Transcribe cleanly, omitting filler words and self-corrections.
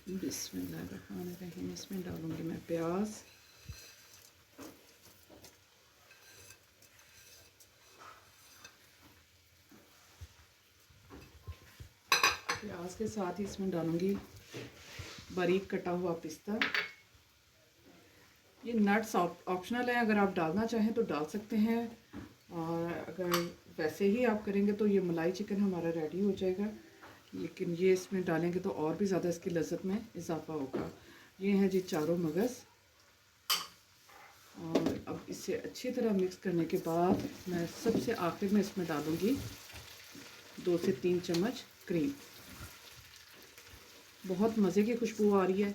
बिस्मिल्लाहिर्रहमानिर्रहीम। इसमें डालूंगी मैं प्याज। प्याज के साथ ही इसमें डालूंगी बारीक कटा हुआ पिस्ता। ये नट्स ऑप्शनल है, अगर आप डालना चाहें तो डाल सकते हैं, और अगर वैसे ही आप करेंगे तो ये मलाई चिकन हमारा रेडी हो जाएगा। लेकिन ये इसमें डालेंगे तो और भी ज़्यादा इसकी लज़्ज़त में इजाफा होगा। ये हैं जी चारों मगज़। और अब इसे अच्छी तरह मिक्स करने के बाद मैं सबसे आखिर में इसमें डालूंगी 2 से 3 चम्मच क्रीम। बहुत मज़े की खुशबू आ रही है।